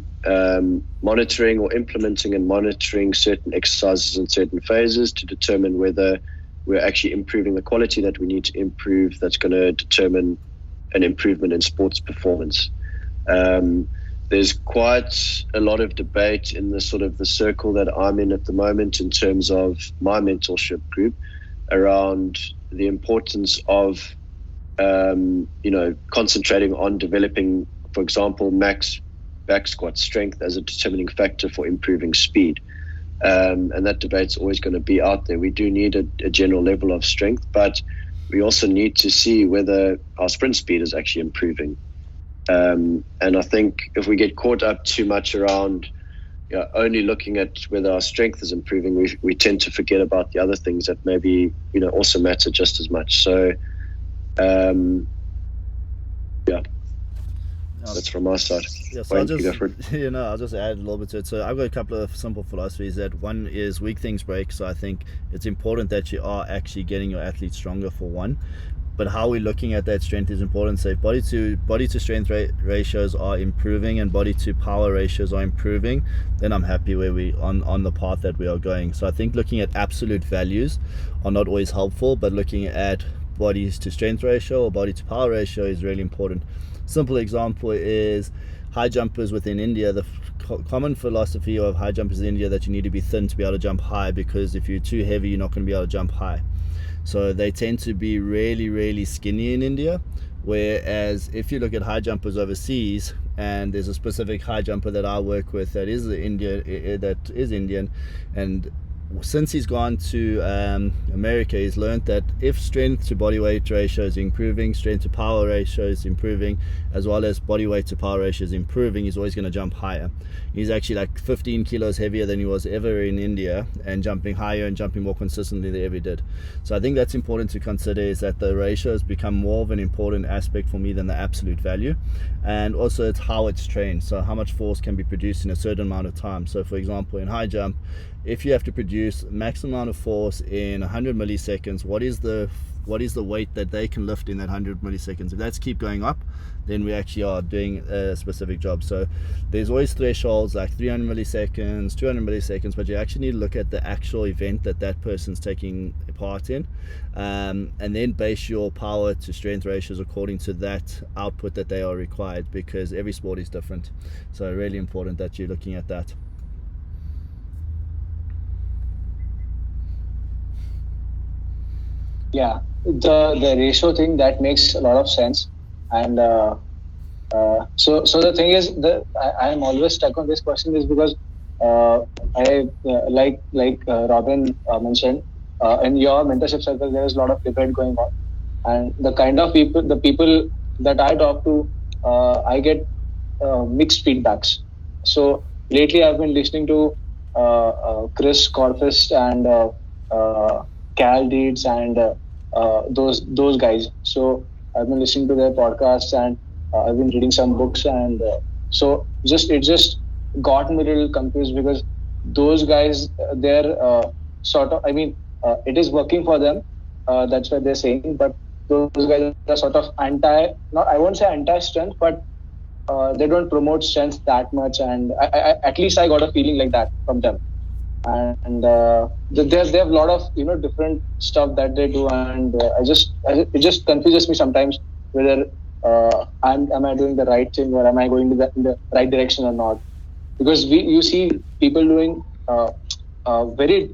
monitoring or implementing and monitoring certain exercises in certain phases to determine whether we're actually improving the quality that we need to improve. That's going to determine an improvement in sports performance. There's quite a lot of debate in the sort of the circle that I'm in at the moment in terms of my mentorship group around the importance of concentrating on developing, for example, max back squat strength as a determining factor for improving speed. And that debate's always going to be out there. We do need a general level of strength, but we also need to see whether our sprint speed is actually improving. And I think if we get caught up too much around only looking at whether our strength is improving, we tend to forget about the other things that maybe also matter just as much. So that's from my side. Yeah, so I'll just add a little bit to it. So I've got a couple of simple philosophies. That one is weak things break. So I think it's important that you are actually getting your athletes stronger, for one. But how we're looking at that strength is important. So if body to strength ratios are improving and body to power ratios are improving, then I'm happy where we on the path that we are going. So I think looking at absolute values are not always helpful, but looking at body to strength ratio or body to power ratio is really important. Simple example is high jumpers within India. The common philosophy of high jumpers in India that you need to be thin to be able to jump high, because if you're too heavy, you're not going to be able to jump high. So they tend to be really, really skinny in India. Whereas if you look at high jumpers overseas, and there's a specific high jumper that I work with that is Indian, and since he's gone to America, he's learned that if strength to body weight ratio is improving, strength to power ratio is improving, as well as body weight to power ratio is improving, he's always going to jump higher. He's actually like 15 kilos heavier than he was ever in India, and jumping higher and jumping more consistently than he ever did. So I think that's important to consider, is that the ratio has become more of an important aspect for me than the absolute value. And also it's how it's trained, so how much force can be produced in a certain amount of time. So for example, in high jump, if you have to produce maximum amount of force in 100 milliseconds, what is the weight that they can lift in that 100 milliseconds? If that's keep going up, then we actually are doing a specific job. So there's always thresholds like 300 milliseconds, 200 milliseconds, but you actually need to look at the actual event that person's taking part in, and then base your power to strength ratios according to that output that they are required, because every sport is different. So really important that you're looking at that. Yeah, the ratio thing, that makes a lot of sense. And so the thing is that I am always stuck on this question is because I like Robin mentioned, in your mentorship circle there is a lot of debate going on, and the kind of people that I talk to, I get mixed feedbacks. So lately I've been listening to Chris Corfist and Cal Deeds and those guys. So I've been listening to their podcasts and I've been reading some books, and so it just got me a little confused because those guys, they're sort of, I mean, it is working for them. That's what they're saying, but those guys are sort of I won't say anti-strength, but they don't promote strength that much, and I at least I got a feeling like that from them. And they have a lot of different stuff that they do, and it just confuses me sometimes whether am I doing the right thing or am I going in the right direction or not? Because you see people doing very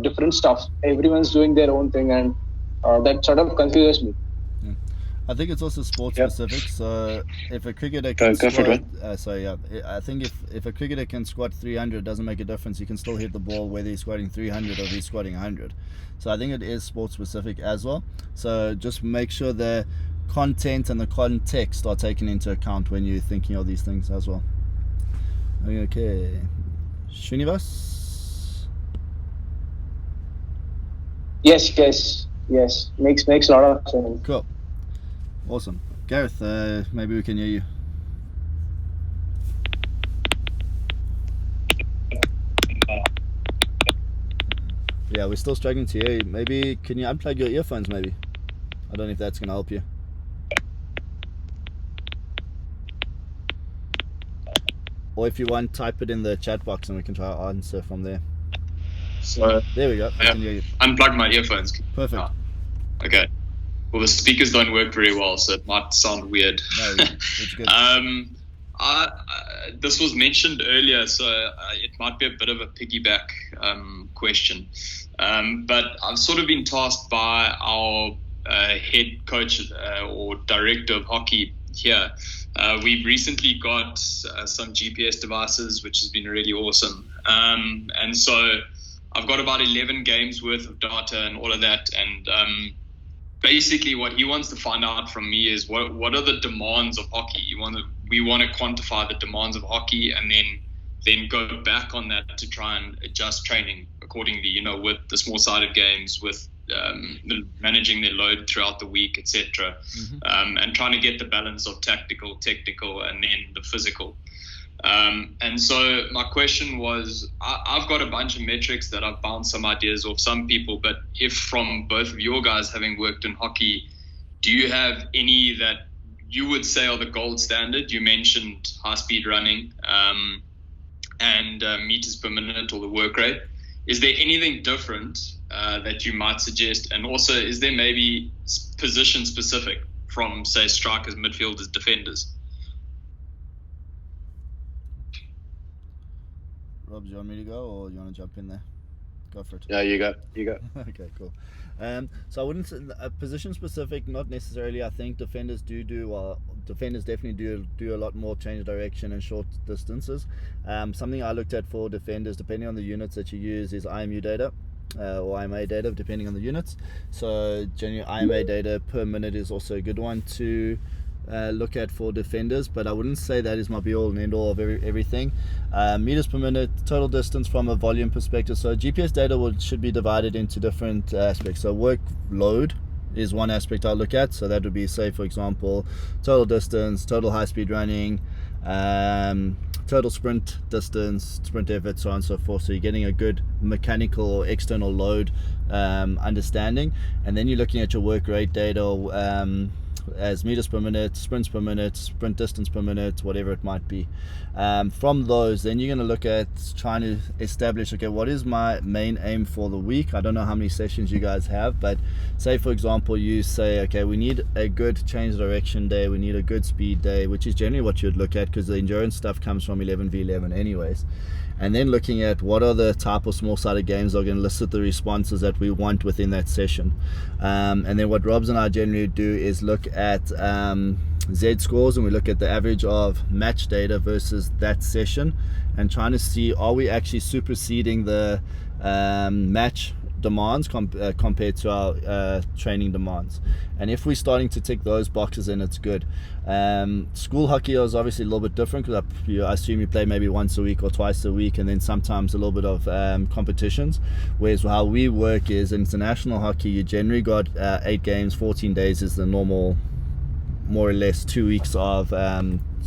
different stuff. Everyone's doing their own thing, and that sort of confuses me. I think it's also sport specific. So if a cricketer can I think if a cricketer can squat 300, it doesn't make a difference. He can still hit the ball whether he's squatting 300 or he's squatting 100. So I think it is sport specific as well. So just make sure the content and the context are taken into account when you're thinking of these things as well. Okay, Srinivas. Yes. Makes a lot of sense. Cool. Awesome. Gareth, maybe we can hear you. Yeah, we're still struggling to hear you. Maybe, can you unplug your earphones maybe? I don't know if that's going to help you. Or if you want, type it in the chat box and we can try to answer from there. So there we go. I can hear you. Unplug my earphones. Perfect. Okay. Well, the speakers don't work very well, so it might sound weird. No, it's good. This was mentioned earlier, so it might be a bit of a piggyback question. But I've sort of been tasked by our head coach or director of hockey here. We've recently got some GPS devices, which has been really awesome. And so I've got about 11 games worth of data and all of that. And basically what he wants to find out from me is what are the demands of hockey? We want to quantify the demands of hockey and then go back on that to try and adjust training accordingly, with the small-sided games, with managing their load throughout the week, etc. And trying to get the balance of tactical, technical, and then the physical. And so my question was, I've got a bunch of metrics that I've bounced some ideas off some people, but if from both of your guys having worked in hockey, do you have any that you would say are the gold standard? You mentioned high-speed running and meters per minute or the work rate. Is there anything different that you might suggest? And also, is there maybe position specific from, say, strikers, midfielders, defenders? Rob, do you want me to go or you want to jump in there? Go for it. Yeah, you go. Okay, cool. So I wouldn't say position specific, not necessarily. I think defenders defenders definitely do a lot more change direction and short distances. Something I looked at for defenders, depending on the units that you use, is IMU data or IMA data, depending on the units. So generally IMA data per minute is also a good one to look at for defenders, but I wouldn't say that is my be all and end all of everything. Meters per minute, total distance from a volume perspective. So GPS data should be divided into different aspects. So workload is one aspect I'll look at. So that would be, say, for example, total distance, total high speed running, total sprint distance, sprint effort, so on and so forth. So you're getting a good mechanical or external load understanding, and then you're looking at your work rate data as meters per minute, sprints per minute, sprint distance per minute, whatever it might be. From those, then you're going to look at trying to establish, okay, what is my main aim for the week? I don't know how many sessions you guys have, but say, for example, you say, okay, we need a good change direction day, we need a good speed day, which is generally what you'd look at because the endurance stuff comes from 11v11 anyways. and then looking at what are the type of small-sided games that are going to elicit the responses that we want within that session. And then what Robs and I generally do is look at Z scores, and we look at the average of match data versus that session, and trying to see, are we actually superseding the match demands compared to our training demands. And if we're starting to tick those boxes, then it's good. School hockey is obviously a little bit different, because I assume you play maybe once a week or twice a week, and then sometimes a little bit of competitions. Whereas how we work is international hockey, you generally got 8 games, 14 days is the normal, more or less 2 weeks of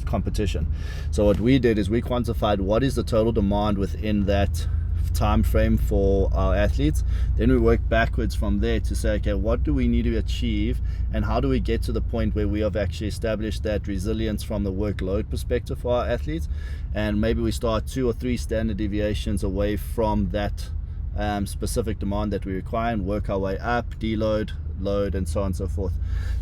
competition. So what we did is we quantified what is the total demand within that time frame for our athletes. Then we work backwards from there to say, okay, what do we need to achieve, and how do we get to the point where we have actually established that resilience from the workload perspective for our athletes, and maybe we start 2 or 3 standard deviations away from that specific demand that we require, and work our way up, deload, load, and so on and so forth.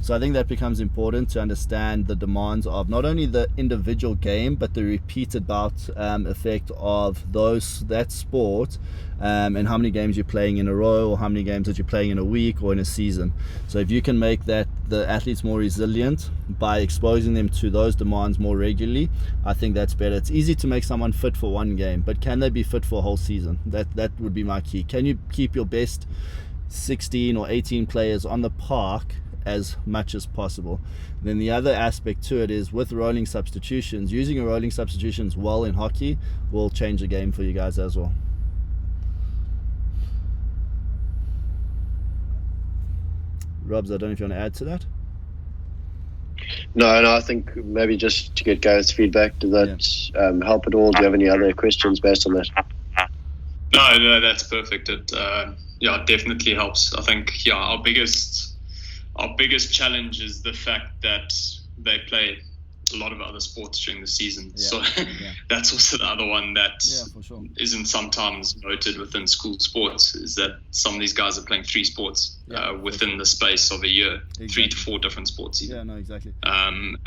So I think that becomes important to understand the demands of not only the individual game, but the repeated bout effect of that sport, and how many games you're playing in a row, or how many games that you're playing in a week or in a season. So if you can make the athletes more resilient by exposing them to those demands more regularly, I think that's better. It's easy to make someone fit for one game, but can they be fit for a whole season? That would be my key. Can you keep your best 16 or 18 players on the park as much as possible? Then the other aspect to it is, with rolling substitutions, using a rolling substitutions well in hockey will change the game for you guys as well. Robs, I don't know if you want to add to that. No, I think maybe just to get Gareth's feedback, does that help at all? Do you have any other questions based on that? No, that's perfect. It definitely helps. I think our biggest challenge is the fact that they play a lot of other sports during the season. So that's also the other one that for sure isn't sometimes noted within school sports, is that some of these guys are playing 3 sports within the space of a year, 3 to 4 different sports even. Exactly. And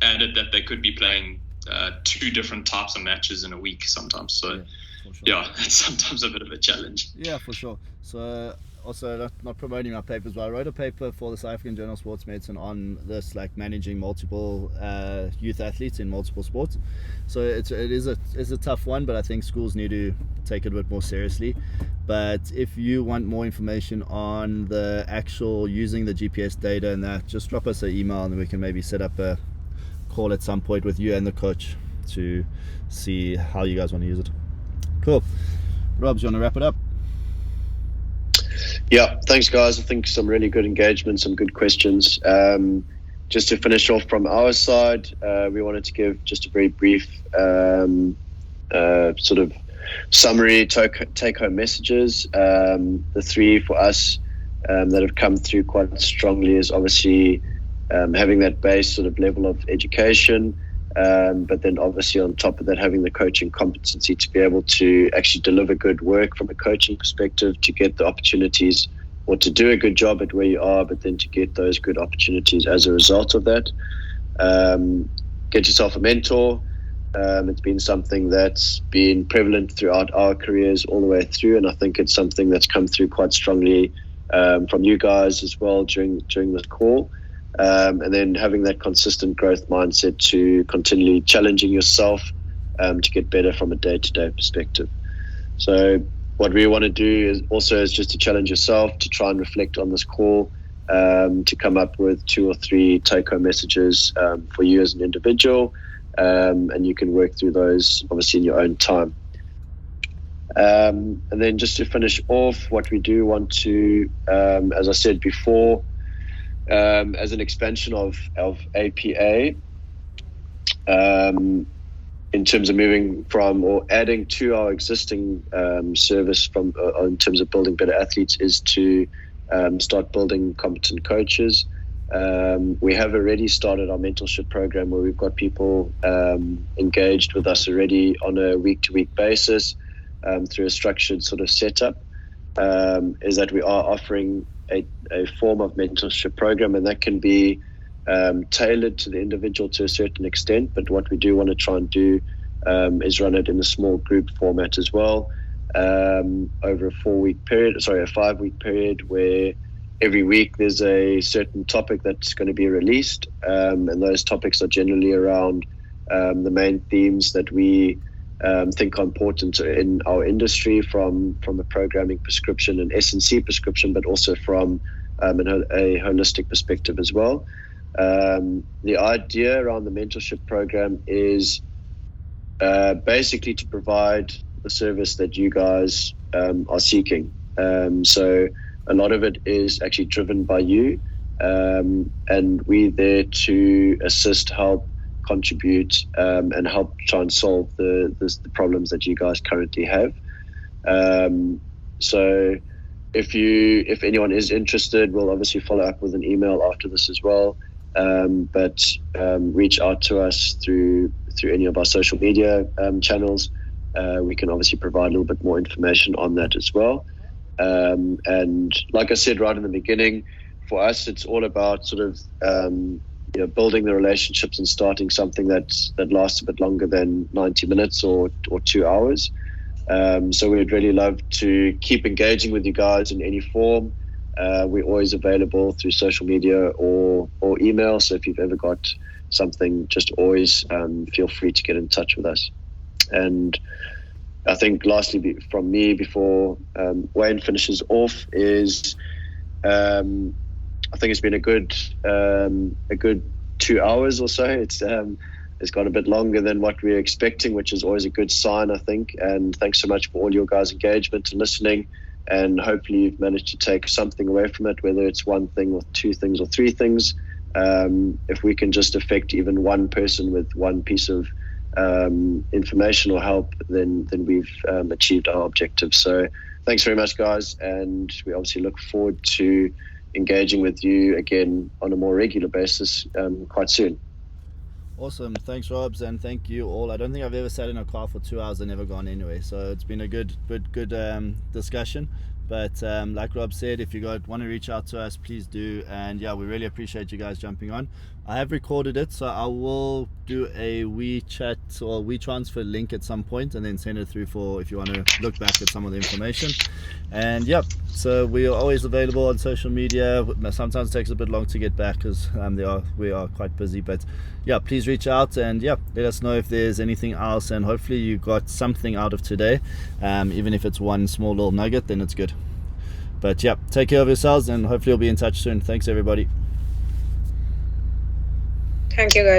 added that they could be playing 2 different types of matches in a week sometimes. So it's sometimes a bit of a challenge. Yeah, for sure. So also, not promoting my papers, but I wrote a paper for the South African Journal of Sports Medicine on this, like managing multiple youth athletes in multiple sports. So it is a tough one, but I think schools need to take it a bit more seriously. But if you want more information on the actual using the GPS data and that, just drop us an email, and we can maybe set up a call at some point with you and the coach to see how you guys want to use it. Cool. Rob, do you want to wrap it up? Yeah, thanks guys. I think some really good engagement, some good questions. Just to finish off from our side, we wanted to give just a very brief sort of summary take-home messages. The 3 for us that have come through quite strongly is obviously having that base sort of level of education, but then obviously on top of that, having the coaching competency to be able to actually deliver good work from a coaching perspective, to get the opportunities, or to do a good job at where you are, but then to get those good opportunities as a result of that. Get yourself a mentor. It's been something that's been prevalent throughout our careers all the way through, and I think it's something that's come through quite strongly from you guys as well during this call. And then having that consistent growth mindset to continually challenging yourself to get better from a day-to-day perspective. So what we want to do is just to challenge yourself to try and reflect on this call, to come up with 2 or 3 take-home messages for you as an individual, and you can work through those obviously in your own time. And then just to finish off, what we do want to, as I said before, as an expansion of APA, in terms of moving from or adding to our existing service from in terms of building better athletes, is to start building competent coaches. We have already started our mentorship program, where we've got people engaged with us already on a week-to-week basis through a structured sort of setup. Is that we are offering a form of mentorship program, and that can be tailored to the individual to a certain extent. But what we do want to try and do is run it in a small group format as well, over a 5-week period, where every week there's a certain topic that's going to be released, and those topics are generally around the main themes that we think are important in our industry, from a programming prescription and S&C prescription, but also from a holistic perspective as well. The idea around the mentorship program is basically to provide the service that you guys are seeking. So a lot of it is actually driven by you, and we're there to assist, help, contribute, and help try and solve the problems that you guys currently have. So if anyone is interested, we'll obviously follow up with an email after this as well. But reach out to us through any of our social media channels. We can obviously provide a little bit more information on that as well. And like I said right in the beginning, for us, it's all about sort of building the relationships and starting something that lasts a bit longer than 90 minutes or 2 hours. So we'd really love to keep engaging with you guys in any form. We're always available through social media or email. So if you've ever got something, just always feel free to get in touch with us. And I think lastly from me, before Wayne finishes off, is I think it's been a good 2 hours or so. It's gone a bit longer than what we were expecting, which is always a good sign, I think. And thanks so much for all your guys' engagement and listening. And hopefully you've managed to take something away from it, whether it's one thing or two things or three things. If we can just affect even one person with one piece of information or help, then we've achieved our objective. So thanks very much, guys. And we obviously look forward to engaging with you again on a more regular basis quite soon. Awesome. Thanks, Robs, and thank you all. I don't think I've ever sat in a car for 2 hours and never gone anyway, so it's been a good discussion. But like Rob said, if you want to reach out to us, please do. And yeah, we really appreciate you guys jumping on. I have recorded it, so I will do a WeChat or WeTransfer link at some point and then send it through for if you want to look back at some of the information. And yep, so we are always available on social media. Sometimes it takes a bit long to get back because we are quite busy, but yeah, please reach out and yeah, let us know if there's anything else, and hopefully you got something out of today. Even if it's one small little nugget, then it's good. But yeah, take care of yourselves and hopefully we'll be in touch soon. Thanks everybody. Thank you guys.